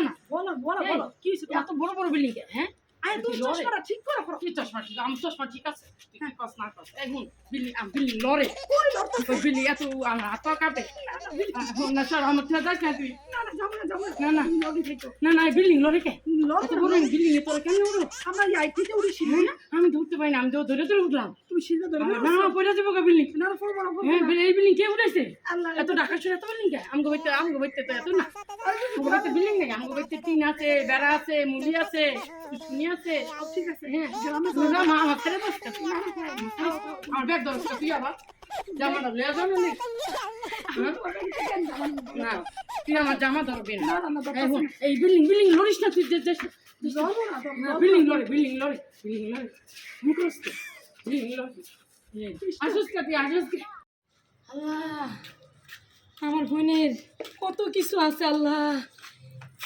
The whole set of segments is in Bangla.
না বলো বলো বলো কি হইছে এত বড় বড় বিল্ডিং হ্যাঁ আরে তুমি চশমাটা ঠিক করো কি চশমা ঠিক আমি চশমা ঠিক আছে তুই কি কস না কস এখন বিল্ডিং লড়ে কোন লড়তেছে বিল্ডিং এত হাত কাটে না স্যার আমার থেকে যাস না তুই না না যাবো না না লড়ি থাকো না বিল্ডিং লড়ে কে লড় এত বড় বিল্ডিং এ তোরা কেন উঠো আমরা এই আইটিতে উঠেছি না আমি ধরতে পারি না আমি তো ধরে উঠলাম তুমি সিধা ধরে না পড়ে যাবো কা বিল্ডিং না পড়বো না হ্যাঁ এই বিল্ডিং কে উঠেছে আল্লাহ এত ঢাকা শহরে এত বিল্ডিং কে আমগো বাইতে তো এত না আমগো বাইতে বিল্ডিং নেই আমগো বাইতে টিন আছে বেড়া আছে মুলি আছে শুনি আছে সব ঠিক আছে হ্যাঁ তোরা মা আমার ছেড়ে বস আমার ব্যাগ ধরছ তুই আবার জামাটা লয়ে যাও না না তুই আমার জামা ধরবি না এখন এই বিল্ডিং লড়িস না তুই বিল্ডিং লড়ে মুখস্ত বিল্ডিং লড়ে আসুস কে তুই আসুস কে আল্লাহ আমার বোনের কত কিছু আছে আল্লাহ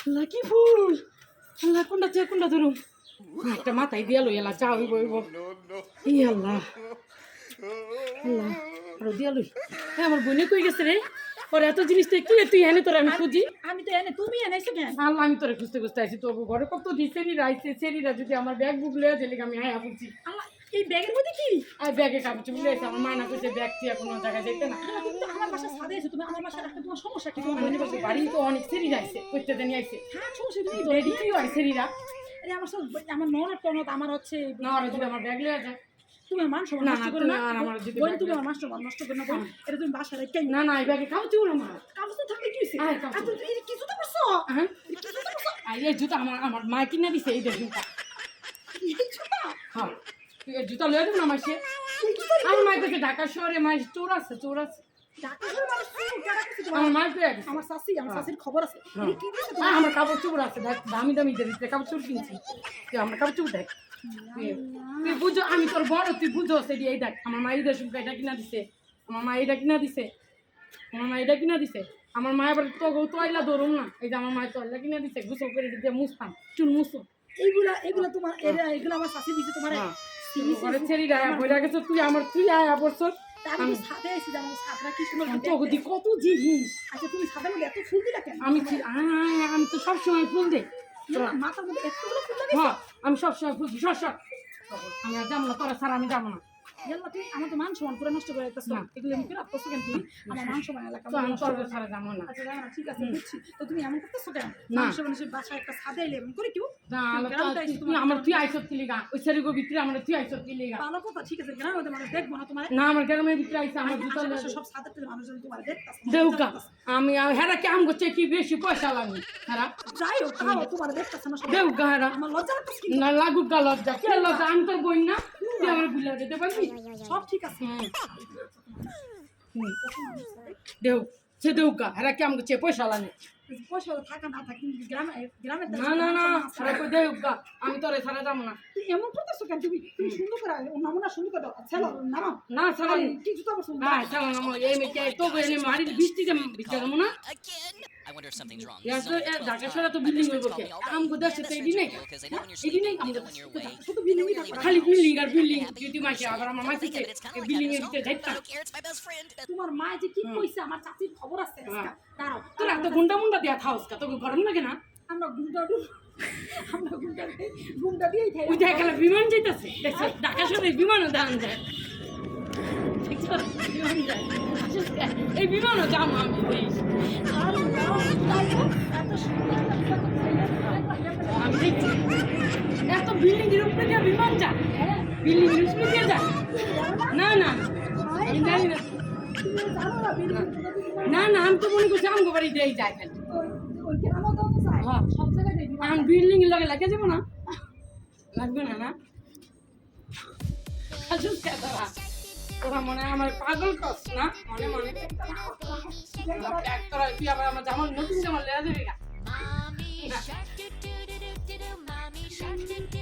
আল্লাহ কি ফুল আল্লাহ কোনটা ধরুম একটা মাথায় দিয়া লই এলা চা হইব ই আল্লাহ আল্লাহ আরো দিয়া লই আমার বোনে কই গেছে রে ওর এত জিনিস কি রে তুই এনে তোর আমি খুঁজি আমি তো এনে তুমি এনেছো কেন আল্লাহ আমি তোরে খুঁজতে আইছি তোর ঘরে কত সেরিরা আইছে সেরিরা যদি আমার ব্যাগ বুক লয়ে দিলে আমি আয়া বলছি আল্লাহ এই ব্যাগের মধ্যে কি আর ব্যাগে কাপড় চুপড়ে আছে আমার মায়না করছে ব্যাগ তুই কোনো জায়গায় যেতে না তুমি তো আমার বাসা সাদে এসে তুমি আমার বাসা রাখতে তোমার সমস্যা কি মানে বলছে বাড়ি তো অনেক সেরিরা আইছে করতে দেনি আইছে হ্যাঁ সমস্যা তুমি তোর এদিকে কি হয় সেরিরা আরে আমার সব আমার ননদ টনদ আমার হচ্ছে না ওরা যদি আমার ব্যাগ লয়ে যায় তুমি আমার সম্মান না, নষ্ট না, করো না তুমি আর আমার যদি বোন ব্যাগ তুমি দাও। আমার সম্মান নষ্ট করো না বোন এটা তুমি বাসা রেখে না এই ব্যাগে কাপড় চুপড়ে আমার কাগজ তো থাকলে কি হইছে আয়, কাগজ। আর তুমি কি জুতো পরছো হ্যাঁ কি জুতো পরছো আর এই জুতা আমার মা কিনে দিছে এই দেখুন এই জুতো হ্যাঁ তুই এই জুতা লয়ে দেব না মাসে আমার মায়ের কাছে ঢাকা শহরে মায়ের চোর আছে ঢাকা শহরে মানুষ চুল কাটা কিছু তোমার আমার মায়ের পেয়ে গেছে আমার শাশির খবর আছে এই কি দিছে হ্যাঁ আমার কাপড় চোপড় আছে দেখ দামি দিতে কাপড় চোপড় কিনছি তুই আমার কাপড় চোপড় দেখ তুই বুঝো আমি তোর বড় তুই বুঝো সেটি এই দেখ আমার মা ঈদের শুনকা এটা কিনা দিছে আমার মা এটা কিনা দিছে আমার মা এবার তো আইলা ধরুন না এই যে আমার মায়ের তো আইলা কিনা দিছে গুছো করে দিয়ে মুছতাম চুল মুছো এগুলা তোমার এগুলা আমার শাশি দিছে তোমার ঘরে ছেড়ি বইরা গেছে তুই আয়া বলছ আমি সাথে এসে যাবো সাদরা কি সুন্দর জগতি কত জিনিস আচ্ছা তুমি সাদার মধ্যে এত ফুল দিলা কেন আমি তো সবসময় ফুল দেই মাথার মধ্যে এতগুলো ফুল লাগে হ্যাঁ আমি সবসময় ফুল দিই সব আমি আর যাবো না তোরা ছাড়া আমি যাবো না ইয়াল্লা তুই আমার তো মান সম্মান পুরো নষ্ট করে দিতেছ এগুলো মুখে রাখতেছ কেন তুমি আমার মান সম্মান এলাকা তো আমি তোর ছাড়া যাবো না আচ্ছা যাও না ঠিক আছে বুঝছি তো তুমি এমন করতেছো কেন না। মানুষের মানুষের বাসায় একটা সাদা এলে এমন করে কেউ না তুই আমার তুই আইসত কি লিগা ওই সেরি গো ভিতরে আমার তুই আইসত কি লিগা ভালো কথা ঠিক আছে গ্রামের মধ্যে মানুষ দেখবো না তোমার না আমার গ্রামের ভিতরে আইসে আমার জুতা আশেপাশে সব সাদা মানুষ তোমার দেখতেছে দেউকা আমি হেরা কি আম করছে কি বেশি পয়সা লাগে হেরা যাই হোক তাও তোমার দেখতেছে না সব দেউকা হেরা আমার লজ্জা লাগতেছে না লাগুক গা লজ্জা কে লজ্জা আমি তোর বই না তুই আমার বুঝলা যেতে পারবি সব ঠিক আছে দেউ সে দেউকা হেরা কি আম করছে পয়সা লাগে পয়সা থাকা না থাকি গ্রামের না হেরা কই দেউকা আমি তোরে ছাড়া যাবো না তুই এমন করতেছো কেন তুমি সুন্দর করে নমুনা সুন্দর করে ছেলো নামো না ছাড়া কি জুতা পরছো না ছাড়া না এই মেয়ে তো বলে মারি বৃষ্টিতে ভিজা যাবো না Again? I wonder if something's wrong. Dhaka শহরে তো বিল্ডিং হইব কে আম গোদাসে তো এডি নেই Because I know when you're eddy seeing নেই things on your way. শুধু বিল্ডিংই থাকে খালি বিল্ডিং আর বিল্ডিং যদি মাসে আবার আমার মাসে Think of it, it's kind of like building having এর a ভিতরে stroke. যাইতাম I don't care, it's my best friend. তোমার মা যে কি কইছে আমার চাচির খবর আছে দাঁড়াও তোর এত গুন্ডা দিয়া থাউস কা তোকে গরম লাগে না আমরা গুন্ডা দিয়েই খাই ওই দেখ খেলা বিমান যাইতাছে দেখছ ঢাকা শহরে বিমানও দান যায় দেখছ বিমান যায় আসিস কে? এই বিমানও যাম আমি দেশ আর দাও তাই এত সুন্দর আমি দেখছি এত বিল্ডিং এর উপরে দিয়ে বিমান যায় বিল্ডিং এর উপরে দিয়ে যায় না আমি জানি না তুমি জানো না বিল্ডিং না আমি তো মনে করছি আমগো বাড়ি দিয়ে যায় খালি ওই গ্রামও দাও তো চাই হ্যাঁ। সব জায়গায় দেখবি আমি বিল্ডিং এর লগে লাগে যাবো না লাগবে না আসুস কে তোরা মনে হয় আমার পাগল কস না মনে তোরা তুই আবার আমার জামা নতুন জামা লেয়া যাবি না Mommy shark do do do do do do. Mommy shark do do